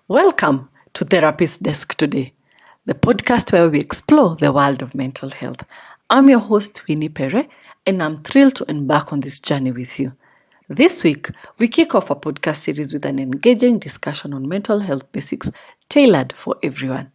Welcome to Therapist Desk Today, the podcast where we explore the world of mental health. I'm your host, Winnie Pere, and I'm thrilled to embark on this journey with you. This week, we kick off a podcast series with an engaging discussion on mental health basics tailored for everyone.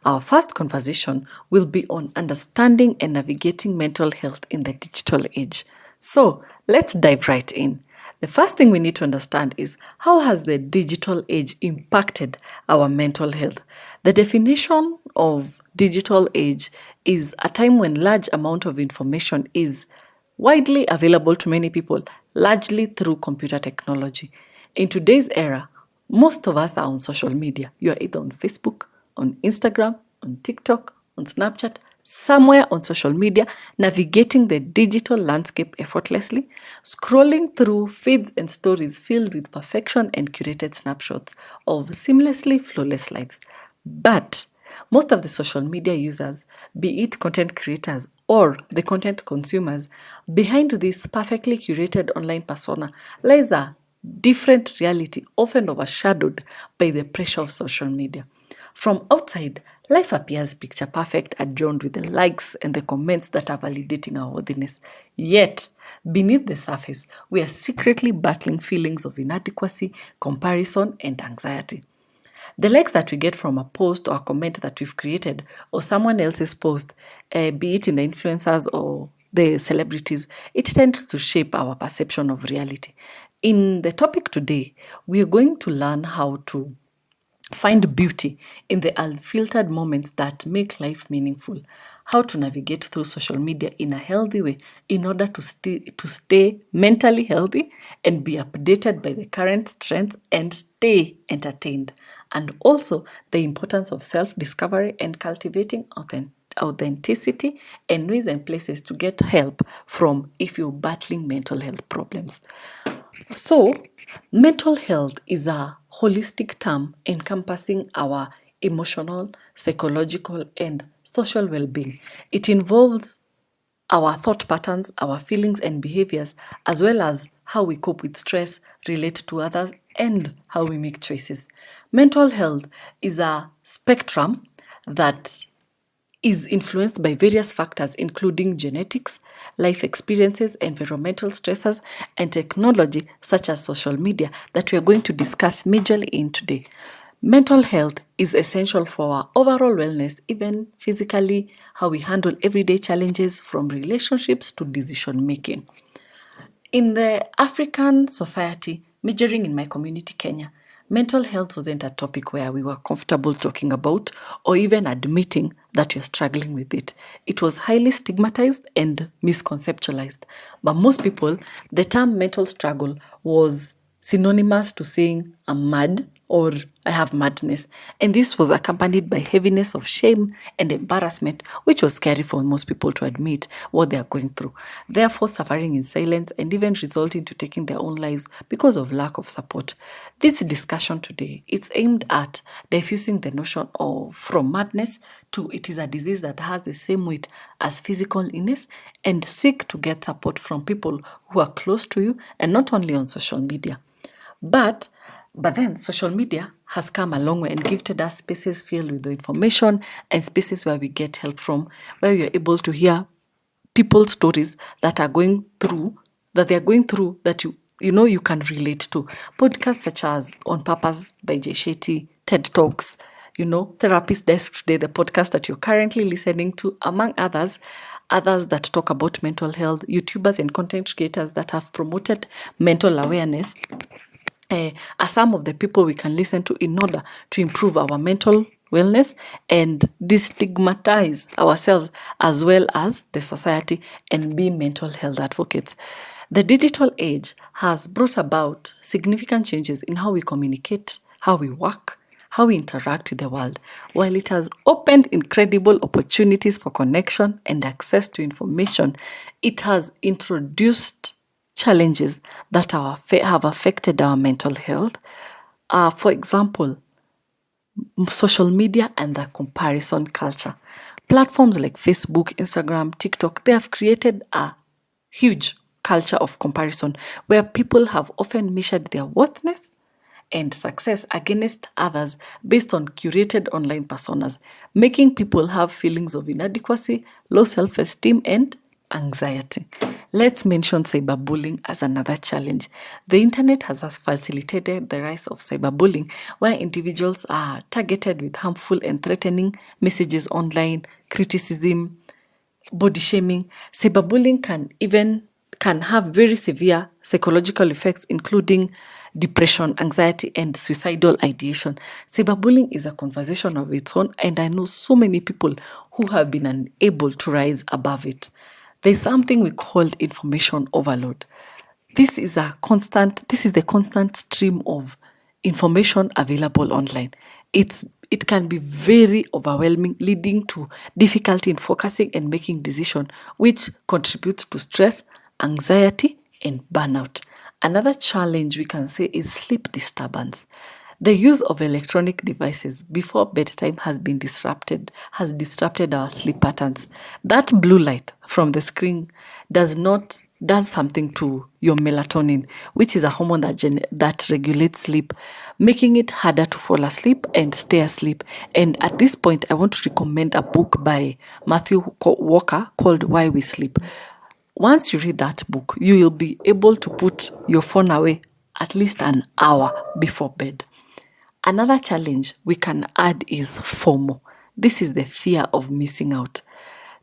Our first conversation will be on understanding and navigating mental health in the digital age. So, let's dive right in. The first thing we need to understand is how has the digital age impacted our mental health? The definition of digital age is a time when large amount of information is widely available to many people, largely through computer technology. In today's era, most of us are on social media. You are either on Facebook, on Instagram, on TikTok, on Snapchat, somewhere on social media, navigating the digital landscape effortlessly, scrolling through feeds and stories filled with perfection and curated snapshots of seamlessly flawless lives. But most of the social media users, be it content creators or the content consumers, behind this perfectly curated online persona lies a different reality, often overshadowed by the pressure of social media. From outside, life appears picture perfect, adorned with the likes and the comments that are validating our worthiness. Yet, beneath the surface, we are secretly battling feelings of inadequacy, comparison, and anxiety. The likes that we get from a post or a comment that we've created or someone else's post, be it in the influencers or the celebrities, it tends to shape our perception of reality. In the topic today, we are going to learn how to find beauty in the unfiltered moments that make life meaningful. How to navigate through social media in a healthy way in order to stay mentally healthy and be updated by the current trends and stay entertained. And also the importance of self-discovery and cultivating authenticity and ways and places to get help from if you're battling mental health problems. So, mental health is a holistic term encompassing our emotional, psychological, and social well being. It involves our thought patterns, our feelings and behaviors, as well as how we cope with stress, relate to others, and how we make choices. Mental health is a spectrum that is influenced by various factors, including genetics, life experiences, environmental stressors, and technology such as social media that we are going to discuss majorly in today. Mental health is essential for our overall wellness, even physically, how we handle everyday challenges from relationships to decision making. In the African society, majoring in my community, Kenya, mental health wasn't a topic where we were comfortable talking about or even admitting that you're struggling with it. It was highly stigmatized and misconceptualized. But most people, the term mental struggle was synonymous to saying I'm mad or I have madness. And this was accompanied by heaviness of shame and embarrassment, which was scary for most people to admit what they are going through, therefore suffering in silence and even resulting to taking their own lives because of lack of support. This discussion today, it's aimed at diffusing the notion of from madness to it is a disease that has the same weight as physical illness and seek to get support from people who are close to you and not only on social media. But then social media has come a long way and gifted us spaces filled with the information and spaces where we get help from, where you're able to hear people's stories that they're going through that you can relate to. Podcasts such as On Purpose by Jay Shetty, TED Talks, Therapist Desk Today, the podcast that you're currently listening to, among others that talk about mental health, YouTubers and content creators that have promoted mental awareness are some of the people we can listen to in order to improve our mental wellness and destigmatize ourselves as well as the society and be mental health advocates. The digital age has brought about significant changes in how we communicate, how we work, how we interact with the world. While it has opened incredible opportunities for connection and access to information, it has introduced challenges that have affected our mental health. For example, social media and the comparison culture. Platforms like Facebook, Instagram, TikTok, they have created a huge culture of comparison where people have often measured their worthiness and success against others based on curated online personas, making people have feelings of inadequacy, low self esteem, and anxiety. Let's mention cyberbullying as another challenge. The internet has facilitated the rise of cyberbullying, where individuals are targeted with harmful and threatening messages online, criticism, body shaming. Cyberbullying can have very severe psychological effects, including depression, anxiety, and suicidal ideation. Cyberbullying is a conversation of its own, and I know so many people who have been unable to rise above it. There's something we call information overload. This is the constant stream of information available online. It can be very overwhelming, leading to difficulty in focusing and making decisions, which contributes to stress, anxiety, and burnout. Another challenge we can say is sleep disturbance. The use of electronic devices before bedtime has disrupted our sleep patterns. That blue light from the screen does something to your melatonin, which is a hormone that regulates sleep, making it harder to fall asleep and stay asleep. And at this point, I want to recommend a book by Matthew Walker called Why We Sleep. Once you read that book, you will be able to put your phone away at least an hour before bed. Another challenge we can add is FOMO. This is the fear of missing out.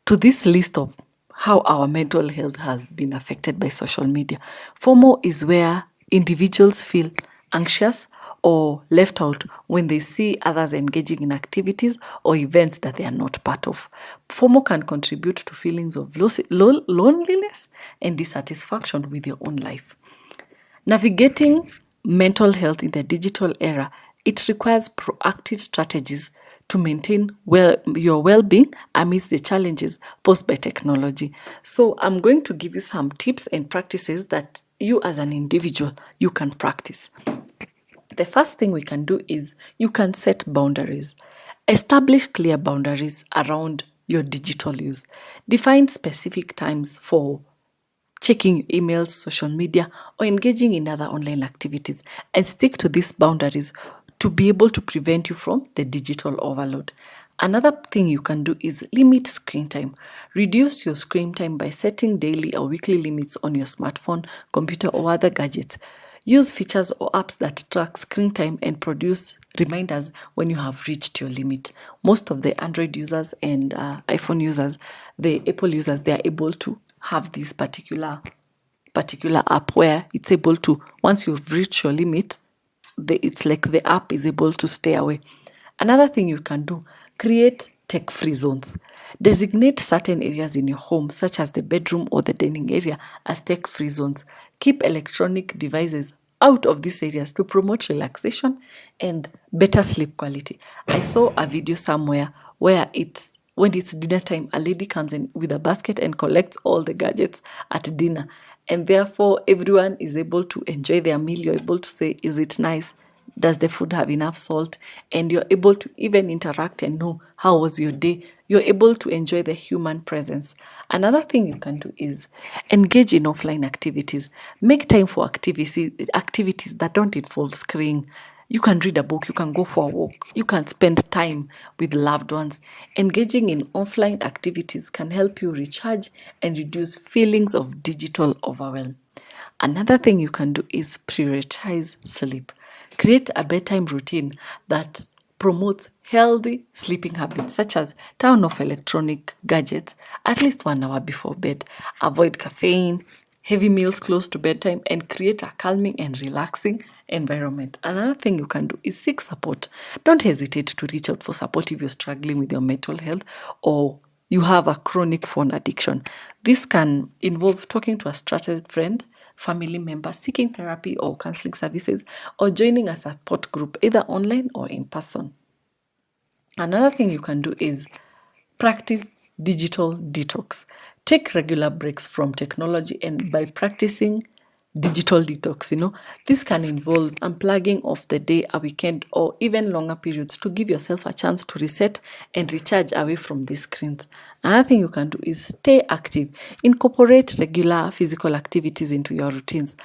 To this list of how our mental health has been affected by social media, FOMO is where individuals feel anxious or left out when they see others engaging in activities or events that they are not part of. FOMO can contribute to feelings of loneliness and dissatisfaction with your own life. Navigating mental health in the digital era, it requires proactive strategies to maintain your well-being amidst the challenges posed by technology. So I'm going to give you some tips and practices that you as an individual, you can practice. The first thing we can do is you can set boundaries. Establish clear boundaries around your digital use. Define specific times for checking your emails, social media, or engaging in other online activities, and stick to these boundaries to be able to prevent you from the digital overload. Another thing you can do is limit screen time. Reduce your screen time by setting daily or weekly limits on your smartphone, computer, or other gadgets. Use features or apps that track screen time and produce reminders when you have reached your limit. Most of the Android users and iPhone users, the Apple users, they are able to have this particular app where it's able to, once you've reached your limit, it's like the app is able to stay away. Another thing you can do, create tech-free zones. Designate certain areas in your home, such as the bedroom or the dining area, as tech-free zones. Keep electronic devices out of these areas to promote relaxation and better sleep quality. I saw a video somewhere where when it's dinner time, a lady comes in with a basket and collects all the gadgets at dinner. And therefore, everyone is able to enjoy their meal. You're able to say, is it nice? Does the food have enough salt? And you're able to even interact and know how was your day. You're able to enjoy the human presence. Another thing you can do is engage in offline activities. Make time for activities that don't involve screen. You can read a book, you can go for a walk, you can spend time with loved ones. Engaging in offline activities can help you recharge and reduce feelings of digital overwhelm. Another thing you can do is prioritize sleep. Create a bedtime routine that promotes healthy sleeping habits, such as turn off electronic gadgets at least 1 hour before bed. Avoid caffeine, heavy meals close to bedtime, and create a calming and relaxing environment. Another thing you can do is seek support. Don't hesitate to reach out for support if you're struggling with your mental health or you have a chronic phone addiction. This can involve talking to a trusted friend, family member, seeking therapy or counseling services, or joining a support group, either online or in person. Another thing you can do is practice digital detox. Take regular breaks from technology, and by practicing digital detox, this can involve unplugging of the day, a weekend, or even longer periods to give yourself a chance to reset and recharge away from these screens. Another thing you can do is stay active. Incorporate regular physical activities into your routines.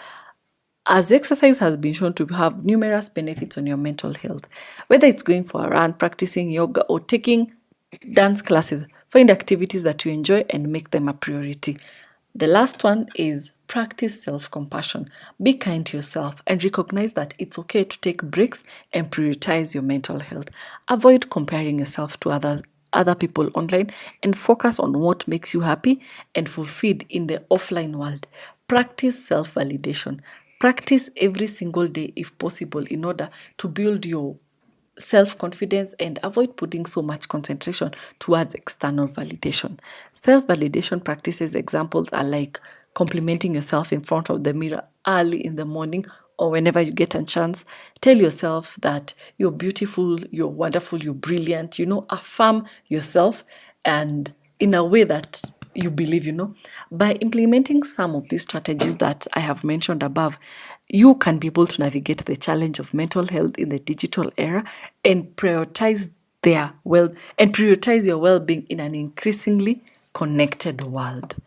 as exercise has been shown to have numerous benefits on your mental health. Whether it's going for a run, practicing yoga, or taking dance classes, find activities that you enjoy and make them a priority. The last one is practice self-compassion. Be kind to yourself and recognize that it's okay to take breaks and prioritize your mental health. Avoid comparing yourself to other people online and focus on what makes you happy and fulfilled in the offline world. Practice self-validation. Practice every single day if possible in order to build your self-confidence and avoid putting so much concentration towards external validation. Self-validation practices examples are like complimenting yourself in front of the mirror early in the morning or whenever you get a chance. Tell yourself that you're beautiful, you're wonderful, you're brilliant, affirm yourself and in a way that you believe, by implementing some of these strategies that I have mentioned above, you can be able to navigate the challenge of mental health in the digital era and prioritize your well-being in an increasingly connected world.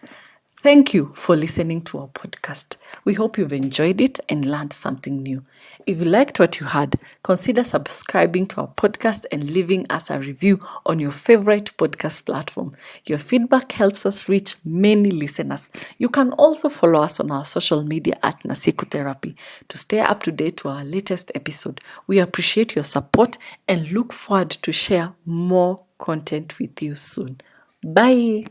Thank you for listening to our podcast. We hope you've enjoyed it and learned something new. If you liked what you heard, consider subscribing to our podcast and leaving us a review on your favorite podcast platform. Your feedback helps us reach many listeners. You can also follow us on our social media at Nasiku Therapy to stay up to date to our latest episode. We appreciate your support and look forward to share more content with you soon. Bye.